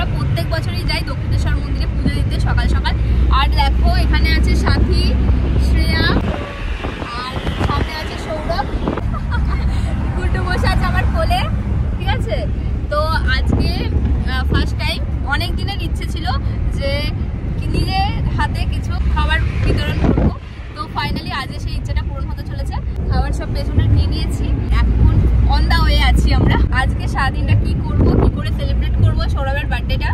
আমরা প্রত্যেক বছরই যাই দক্ষিণেশ্বর মন্দিরে পুজো দিতে সকাল সকাল। আর দেখো এখানে আছে সাথী, শ্রেয়া, আর সামনে আছে সৌরভ, গুড্ডু বসে আছে আমার কোলে, ঠিক আছে। তো আজকে ফার্স্ট টাইম, অনেক দিনের ইচ্ছে ছিল যে নিজের হাতে কিছু খাবার বিতরণ করবো, তো ফাইনালি আজকে সেই ইচ্ছাটা পূরণ হতে চলেছে। খাবার সব পেছনে নিয়ে নিয়েছি, এখন অন দা ওয়ে আছি আমরা। আজকে সারাদিনটা কি করব, কি করে সেলিব্রেট করবো সৌরভের বার্থডেটা,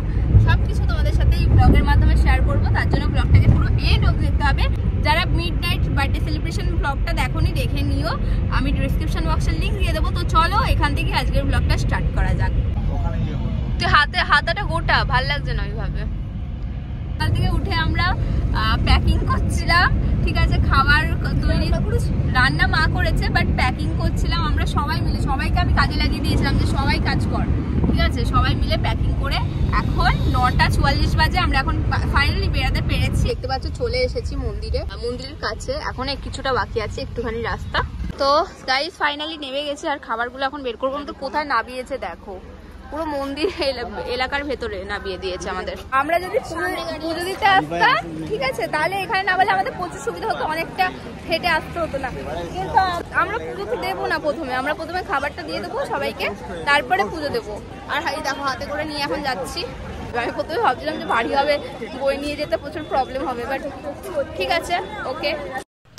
সবকিছু তোমাদের সাথে এই ব্লগের মাধ্যমে শেয়ার করবো। তার জন্য ব্লগটাকে পুরো এন্ড অবধি দেখতে হবে। যারা মিড নাইট বার্থডে সেলিব্রেশন ব্লগটা দেখোনি দেখে নিও, আমি ডিসক্রিপশন বক্সের লিঙ্ক দিয়ে দেবো। তো চলো এখান থেকে আজকের ব্লগটা স্টার্ট করা যাক। তুই হাতাটা গোটা, ভাল লাগছে না ওইভাবে। সকাল থেকে উঠে আমরা প্যাকিং করছিলাম, ঠিক আছে। খাবার তৈরি রান্না মা করেছে, বাট প্যাকিং করছিলাম আমরা সবাই মিলে। সবাইকে আমি কাজে লাগিয়ে দিয়েছিলাম যে সবাই কাজ কর, ঠিক আছে। সবাই মিলে প্যাকিং করে এখন 9:44 বাজে। আমরা এখন ফাইনালি বেরাতে পেরেছি। দেখতে পাচ্ছ চলে এসেছি মন্দিরের কাছে। এখন কিছুটা বাকি আছে, একটুখানি রাস্তা। তো গাইস ফাইনালি নেমে গেছে, আর খাবারগুলো এখন বের করবো। তো কোথায় নামিয়েছে দেখো, পুরো মন্দির এলাকার ভেতরে নামিয়ে দিয়েছে আমাদের। আমরা যদি পুজো দিতে আসতাম, ঠিক আছে, তাহলে এখানে নামালে আমাদের প্রচুর সুবিধা হতো, অনেকটা হেঁটে আসতে হতো না। কিন্তু আমরা পুজোতে দেবো না, আমরা প্রথমে খাবারটা দিয়ে দেবো সবাইকে, তারপরে পুজো দেবো। আর দেখো হাতে করে নিয়ে এখন যাচ্ছি। আমি প্রথমে ভাবছিলাম যে ভারী হবে, বই নিয়ে যেতে প্রচুর প্রবলেম হবে, বাট ঠিক আছে, ওকে।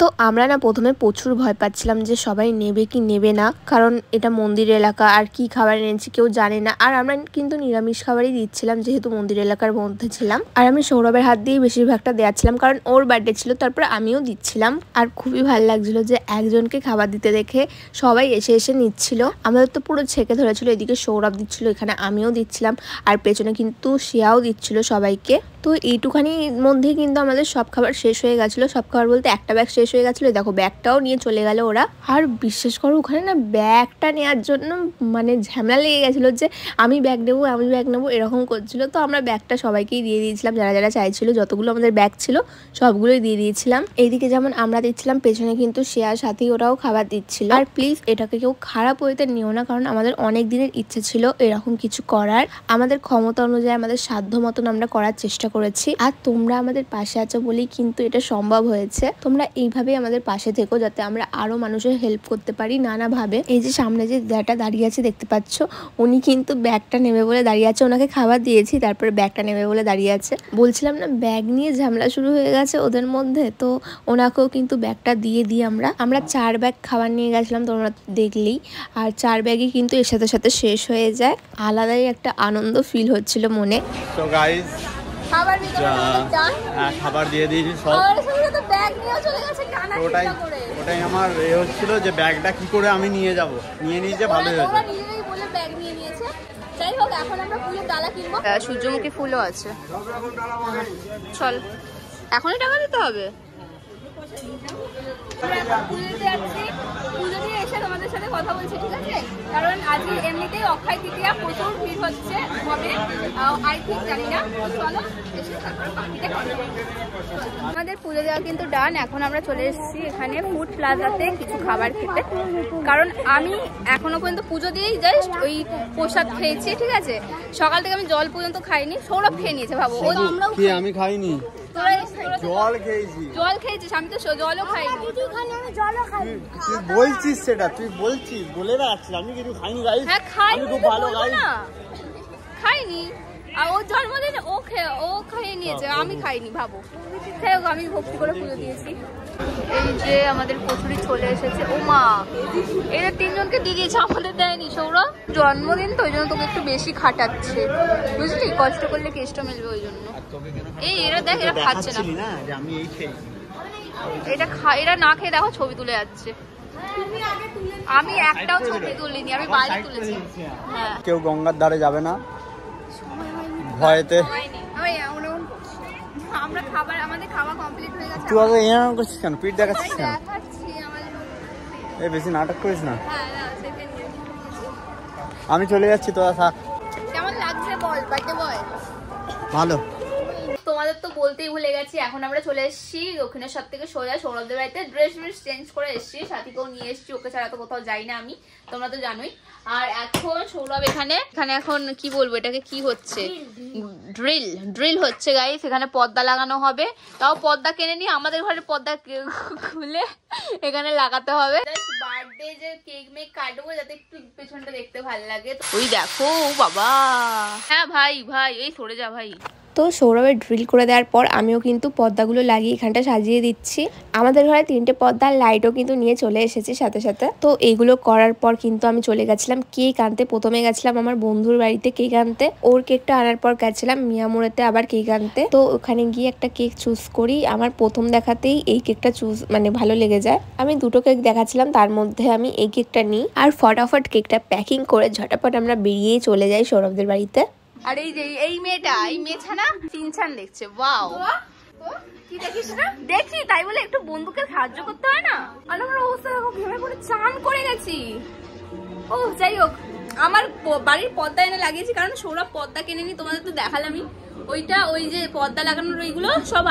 তো আমরা না প্রথমে প্রচুর ভয় পাচ্ছিলাম যে সবাই নেবে কি নেবে না, কারণ এটা মন্দির এলাকা আর কি খাবার এনেছি কেউ জানে না। আর আমরা কিন্তু নিরামিষ খাবারই দিচ্ছিলাম, যেহেতু মন্দির এলাকার মধ্যে ছিলাম। আর আমি সৌরভের হাত দিয়েই বেশিরভাগটা দেওয়াচ্ছিলাম, কারণ ওর বার্থডে ছিল, তারপর আমিও দিচ্ছিলাম। আর খুবই ভালো লাগছিল যে একজনকে খাবার দিতে দেখে সবাই এসে এসে নিচ্ছিল। আমাদের তো পুরো ছেঁকে ধরেছিল, এদিকে সৌরভ দিচ্ছিল, এখানে আমিও দিচ্ছিলাম, আর পেছনে কিন্তু শিয়াও দিচ্ছিল সবাইকে। তো এইটুখানির মধ্যেই কিন্তু আমাদের সব খাবার শেষ হয়ে গেছিলো। সব খাবার বলতে একটা ব্যাগ শেষ হয়ে গেছিলো, দেখো ব্যাগটাও নিয়ে চলে গেল ওরা। আর বিশ্বাস করো ওখানে না ব্যাগটা নেওয়ার জন্য মানে ঝামেলা লেগে গেছিলো, যে আমি ব্যাগ নেবো এরকম করছিল। তো আমরা ব্যাগটা সবাইকেই দিয়ে দিয়েছিলাম, যারা যারা চাইছিল। যতগুলো আমাদের ব্যাগ ছিল সবগুলোই দিয়ে দিয়েছিলাম। এইদিকে যেমন আমরা দিচ্ছিলাম, পেছনে কিন্তু শেয়ার সাথী ওরাও খাবার দিচ্ছিল। আর প্লিজ এটাকে কেউ খারাপ ওয়েতে নিও না, কারণ আমাদের অনেক দিনের ইচ্ছে ছিল এরকম কিছু করার। আমাদের ক্ষমতা অনুযায়ী আমাদের সাধ্য মতন আমরা করার চেষ্টা করেছি। আর তোমরা আমাদের পাশে আছো বলেই কিন্তু এটা সম্ভব হয়েছে। তোমরা এইভাবেই আমাদের পাশে থেকো, যাতে আমরা আরো মানুষের হেল্প করতে পারি নানাভাবে। এই যে সামনে যে দাদাটা দাঁড়িয়ে আছে দেখতে পাচ্ছ, উনি কিন্তু ব্যাগটা নেবে বলে দাঁড়িয়ে আছে। ওনাকে খাবার দিয়েছি, তারপরে ব্যাগটা নেবে বলে দাঁড়িয়ে আছে। বলছিলাম না ব্যাগ নিয়ে ঝামেলা শুরু হয়ে গেছে ওদের মধ্যে, তো ওনাকেও কিন্তু ব্যাগটা দিয়ে আমরা 4 ব্যাগ খাবার নিয়ে গেছিলাম, তোমরা দেখলেই। আর 4 ব্যাগই কিন্তু এর সাথে সাথে শেষ হয়ে যায়। আলাদাই একটা আনন্দ ফিল হচ্ছিল মনে। তো গাইস খাবার দিয়ে দিয়েছি সব। ওটাই আমার হচ্ছিল যে ব্যাগটা কি করে আমি নিয়ে যাব, নিয়ে নিয়েছে ভালো হয়েছে। সূর্যমুখী ফুলও আছে, চল এখনই টাকা দিতে হবে। পুজো দিয়ে এসে তোমাদের সাথে কথা বলছি, ঠিক আছে, কারণ আজকে এমনিতেই অক্ষয় তৃতীয়া, প্রচুর ভিড় হচ্ছে হবে, আই থিঙ্ক, জানি না। চলো এসে তারপর বাকিটা কথা বলবো। আমাদের পুজো দেওয়া কিন্তু ডান। এখন আমরা চলে এসেছি এখানে ফুড প্লাজাতে কিছু খাবার খেতে, কারণ আমি এখনো পর্যন্ত পুজো দিয়েই জাস্ট ওই প্রসাদ খেয়েছি, ঠিক আছে। সকাল থেকে আমি জল পর্যন্ত খাইনি, সৌরভ খেয়ে নিয়েছে। ভাবো আমি খাইনি, জল খেয়েছিস, আমি তো জলও খাইনি। তুই বলছিস সেটা, তুই বলছিস বলে রাখছিস, আমি কিছু খাইনি গাইস। হ্যাঁ খাইনি, খুব ভালো খাইনি। আর ওর জন্মদিন ও খেয়ে নিয়েছে, আমি খাইনি। ভাবো, আমি ভক্তি করে পুজো দিয়েছি। এই যে আমাদের কচুরি চলে এসেছে। ও মা, এরা 3 জনকে দিয়ে দিয়েছে, আমাদের দেয়নি। সৌরভ জন্মদিন তো ওই জন্য তোকে একটু বেশি খাটাচ্ছে, বুঝলি, কষ্ট করলে কেষ্ট মিলবে ওই জন্য। এই এরা দেখ, এরা খাচ্ছে না, এরা না খেয়ে দেখো ছবি তুলে যাচ্ছে। আমি একটাও ছবি তুলিনি, আমি বাড়ি তুলেছি। হ্যাঁ, কেউ গঙ্গার ধারে যাবে না ভয়েতে। আমরা আমাদের খাওয়া কমপ্লিট হয়ে গেছে। তুই আগে এরকম করছিস কেন, পিঠ দেখাচ্ছিস কেন? এই বেশি নাটক করিস না। আমি চলে যাচ্ছি, তোরা থাক। কেমন লাগছে বল, বার্থডে বয়? ভালো। তোমাদের তো তো বলতেই ভুলে গেছি, এখন আমরা চলে এসেছি দক্ষিণেশ্বর থেকে সোজা সৌরভদের বাড়িতে। ড্রেস চেঞ্জ করে এসেছি, সাথীকেও নিয়ে এসেছি, ওকে ছাড়া তো কোথাও যাই না আমি, তোমরা তো জানোই। আর এখন সৌরভ এখানে এখন কি বলবো, এটাকে কি হচ্ছে, ড্রিল হচ্ছে গাইস। এখানে পর্দা লাগানো হবে, তাও পর্দা কিনে নিয়ে আমাদের ঘরের পর্দা খুলে এখানে লাগাতে হবে। বার্থডে যে কেক মেক কাটবো যাতে একটু পেছনটা দেখতে ভালো লাগে। ওই দেখো বাবা, হ্যাঁ ভাই এই সরে যা ভাই। তো সৌরভের ড্রিল করে দেওয়ার পর আমিও কিন্তু পর্দাগুলো লাগিয়ে এখানটা সাজিয়ে দিচ্ছি। আমাদের ঘরে 3টে পর্দার লাইটও কিন্তু নিয়ে চলে এসেছি সাথে সাথে। তো এইগুলো করার পর কিন্তু আমি চলে গেছিলাম কেক আনতে। প্রথমে গেছিলাম আমার বন্ধুর বাড়িতে কেক আনতে, ওর কেকটা আনার পর গেছিলাম মিয়ামোড়েতে আবার কেক আনতে। তো ওখানে গিয়ে একটা কেক চুজ করি, আমার প্রথম দেখাতেই এই কেকটা ভালো লেগে যায়। আমি 2টো কেক দেখাচ্ছিলাম, তার মধ্যে আমি এই কেকটা নিই আর ফটাফট কেকটা প্যাকিং করে ঝটাপট আমরা বেরিয়েই চলে যাই সৌরভদের বাড়িতে। আর এই যে এই মেয়েটা না চিনছান দেখছে, ওয়াও কি দেখিস না, দেখি তাই বলে একটু বন্ধুকে সাহায্য করতে হয় না। আর আমার অবস্থা দেখো, ঘেমে পড়ে চান করে গেছি। ও যাই হোক, আমার বাড়ির পর্দা এনে লাগিয়েছি, কারণ সৌরভ পর্দা কিনে নি, তোমাদের তো দেখালামই। ওই যে পর্দা লাগানোর ওইগুলো সব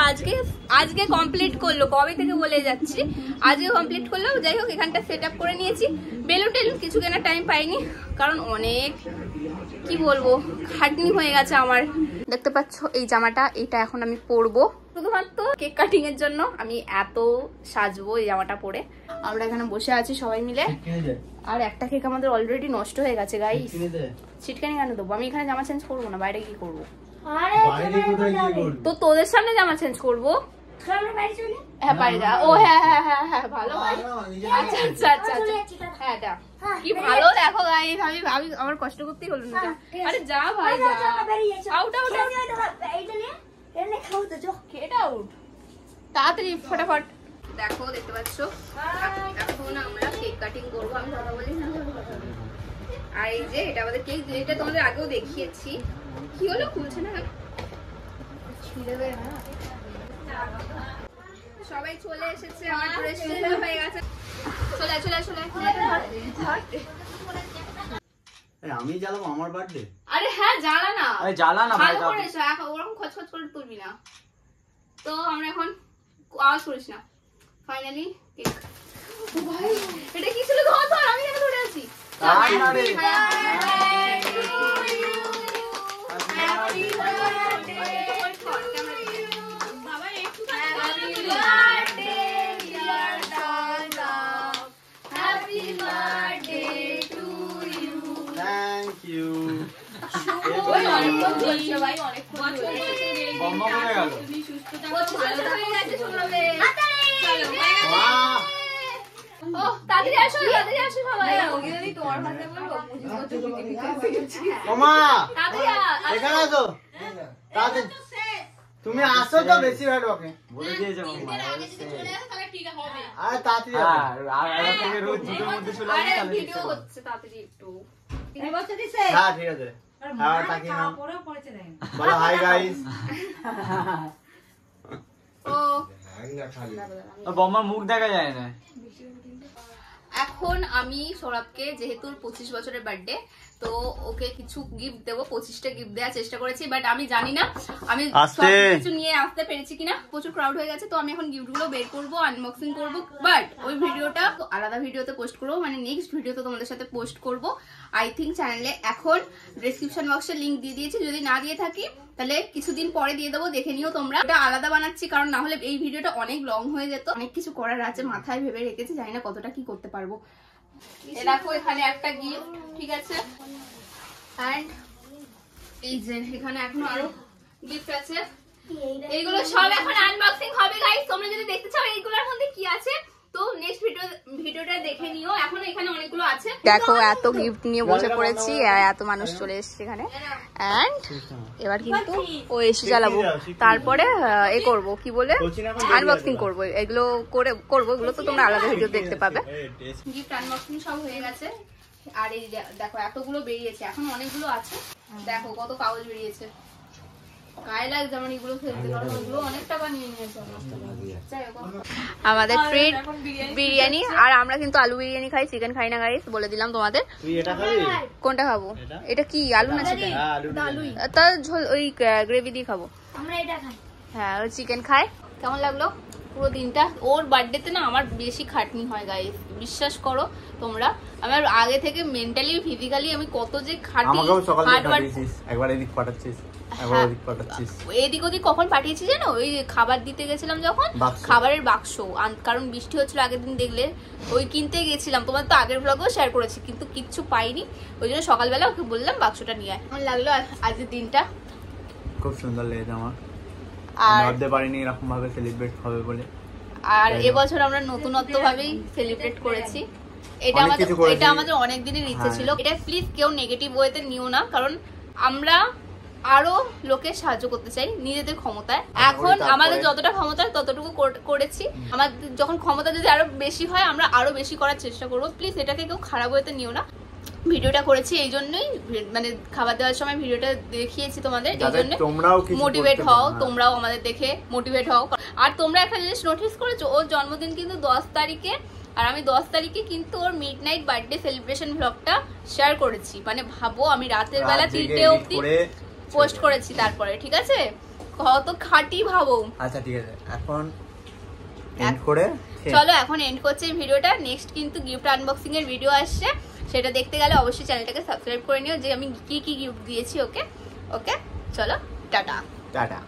আজকে কমপ্লিট করলো, কবে থেকে বলে যাচ্ছি, আজকে কমপ্লিট করলো। যাই হোক, এখানটা সেট আপ করে নিয়েছি। বেলুন টেলুন কিছু কেনার টাইম পাইনি, কারণ অনেক কি বলবো খাটনি হয়ে গেছে আমার। দেখতে পাচ্ছ এই জামাটা, এটা এখন আমি পরবো শুধুমাত্র কেক কাটিং এর জন্য। আমি এত সাজবো এই জামাটা পরে। আমরা এখানে বসে আছি সবাই মিলে, আর একটা কেক আমাদের অলরেডি নষ্ট হয়ে গেছে গাইস। ছিটকানি কেন দেবো, আমি এখানে জামা চেঞ্জ করবো না, বাইরে কি করবো? তো তোদের সামনে জামা চেঞ্জ করবো। হ্যাঁ বাইরে যা। ও হ্যাঁ ভালো, আচ্ছা হ্যাঁ যা। কি ভালো দেখো গাইস, আমি আমার কষ্ট করতেই হলো না। আরে যা ভাই যা, আউট তাড়াতাড়ি ফটাফট। দেখো দেখতে পাচ্ছ, এখন আমরা কেক কাটিং করবো। আমি কথা বলি না। আর এই যে এটা আমাদের কেক, এটা তোমাদের আগেও দেখিয়েছি। কি হলো, খুলছে না? সবাই চলে এসেছে, আমার ড্রেস হয়ে গেছে। চলে আমি জ্বালাবো আমার বার্থডে। আরে হ্যাঁ জ্বালা না, আরে জ্বালা না ভাই, ওরকম খচখচ করে তুলবি না। তো আমরা এখন আওয়াজ করিস না। Finally cake. ভাই এটা কি ছিল? ধর আমি কেন ধরে আছি? তুমি আসো তো বেশি ভালো ওকে বলে দিয়েছে আরে তাড়াতাড়ি রোজ দুটোর মধ্যে চলে আসবে তাহলে ভিডিও হচ্ছে তাড়াতাড়ি একটু হ্যাঁ ঠিক আছে হ্যাঁ তাকি না বলো হাই গাইস ও বম্মার মুখ দেখা যায় না। এখন আমি সৌরভকে, যেহেতু 25 বছরের বার্থডে, তো ওকে কিছু গিফট দেবো। 25টা গিফট দেওয়ার চেষ্টা করেছি, বাট আমি জানি না আমি কিছু নিয়ে আসতে পেরেছি কিনা। প্রচুর ক্রাউড হয়ে গেছে, তো আমি এখন গিফট গুলো বের করবো, আনবক্সিং করবো। বাট ওই ভিডিওটা আলাদা ভিডিওতে পোস্ট করবো, মানে নেক্সট ভিডিওতে তোমাদের সাথে পোস্ট করবো। আই থিঙ্ক চ্যানেলে এখন ডেসক্রিপশন বক্সে লিঙ্ক দিয়ে দিয়েছি, যদি না দিয়ে থাকি তাহলে কিছুদিন পরে দিয়ে দেবো, দেখে নিও তোমরা। এটা আলাদা বানাচ্ছি, কারণ না হলে এই ভিডিওটা অনেক লং হয়ে যেত। অনেক কিছু করার আছে, মাথায় ভেবে রেখেছি, জানি না কতটা কি করতে পারবো। দেখো এখানে একটা গিফট, ঠিক আছে, এন্ড এই যে এখানে এখনো আরো গিফট আছে। এইগুলো সব এখন আনবক্সিং হবে গাইস। তোমরা যদি দেখতে চাও এইগুলোর মধ্যে কি আছে, তো নেক্সট ভিডিওটা দেখে নিও। এখন এখানে অনেকগুলো আছে। দেখো এত গিফট নিয়ে বসে পড়েছি, এত মানুষ চলে এসেছে এখানে। এন্ড এবার কিন্তু ও এসে জ্বালাবো, তারপরে এ করবো কি বলে আনবক্সিং করবো। এগুলো করবো, এগুলো তো তোমরা আলাদা ভিডিও দেখতে পাবে। গিফট আনবক্সিং সব হয়ে গেছে। আর এই দেখো এতগুলো বেরিয়েছে, এখন অনেকগুলো আছে। দেখো কত কাগজ বেরিয়েছে, গায়ে লাগছে আমার এগুলো ফেলতে, কারণ ওগুলো অনেক টাকা নিয়ে নিয়েছে। আমাদের ট্রিট বিরিয়ানি, আর আমরা কিন্তু আলু বিরিয়ানি খাই, চিকেন খাই না গাইস, বলে দিলাম তোমাদের। কোনটা খাবো? এটা কি আলু না চিকেন? তা ঝোল ওই গ্রেভি দিয়ে খাবো। হ্যাঁ ও চিকেন খায়। কেমন লাগলো পুরো দিনটা? ওর বার্থডেতে না আমার বেশি খাটনি হয় গাইস, বিশ্বাস করো তোমরা। আমার আগে থেকে মেন্টালি ফিজিক্যালি আমি কত যে খাটি। আমাকেও সকালে পাঠিয়েছিস, একবার এদিক পাঠাচ্ছিস, একবার ওদিক পাঠাচ্ছিস। এদিক ওদিক কখন পাঠিয়েছি জানো? ওই খাবার দিতে গেছিলাম যখন, খাবারের বাক্স, কারণ বৃষ্টি হচ্ছিল আগের দিন দেখলে, ওই কিনতে গেছিলাম। তোমার তো আগের ব্লগেও শেয়ার করেছি, কিন্তু কিচ্ছু পাইনি, ওই জন্য সকালবেলা ওকে বললাম বাক্সটা নিয়ে আয়। কেমন লাগলো আজকের দিনটা? খুব সুন্দর লেগেছে আমার, আর ভাবতে পারিনি এরকম ভাবে সেলিব্রেট হবে বলে। আর এবছর আমরা নতুনত্ব ভাবেই সেলিব্রেট করেছি। এটা আমাদের অনেক দিনের ইচ্ছে ছিল। এটা প্লিজ কেউ নেগেটিভ ওয়েতে নিও না, কারণ আমরা আরো লোকের সাহায্য করতে চাই নিজেদের ক্ষমতায়। এখন আমাদের যতটা ক্ষমতা ততটুকু করেছি, আমাদের যখন ক্ষমতা যদি আরো বেশি হয় আমরা আরো বেশি করার চেষ্টা করবো। প্লিজ এটাকে কেউ খারাপ ওয়েতে নিও না। ভিডিওটা করেছি এই জন্যই, মানে খাবার দেওয়ার সময় ভিডিওটা দেখিয়েছি তোমাদের, এই জন্য মোটিভেট হও, তোমরাও আমাদের দেখে মোটিভেট হও। আর তোমরা একটা জিনিস নোটিস করেছো, ওর জন্মদিন কিন্তু 10 তারিখে, আর আমি 10 তারিখে কিন্তু ওর মিডনাইট বার্থডে সেলিব্রেশন ব্লগটা শেয়ার করেছি। মানে ভাবো আমি রাতের বেলা 3টে অবধি পোস্ট করেছি তারপরে, ঠিক আছে? কত খাটি ভাবো। আচ্ছা ঠিক আছে, এখন এন্ড করে চলো এখন এন্ড করছি এই ভিডিওটা। নেক্সট কিন্তু গিফট আনবক্সিং এর ভিডিও আসছে, সেটা দেখতে গেলে অবশ্যই চ্যানেলটাকে সাবস্ক্রাইব করে নিও, যে আমি কি কি গিফট দিয়েছি ওকে। ওকে চলো টাটা। টাটা।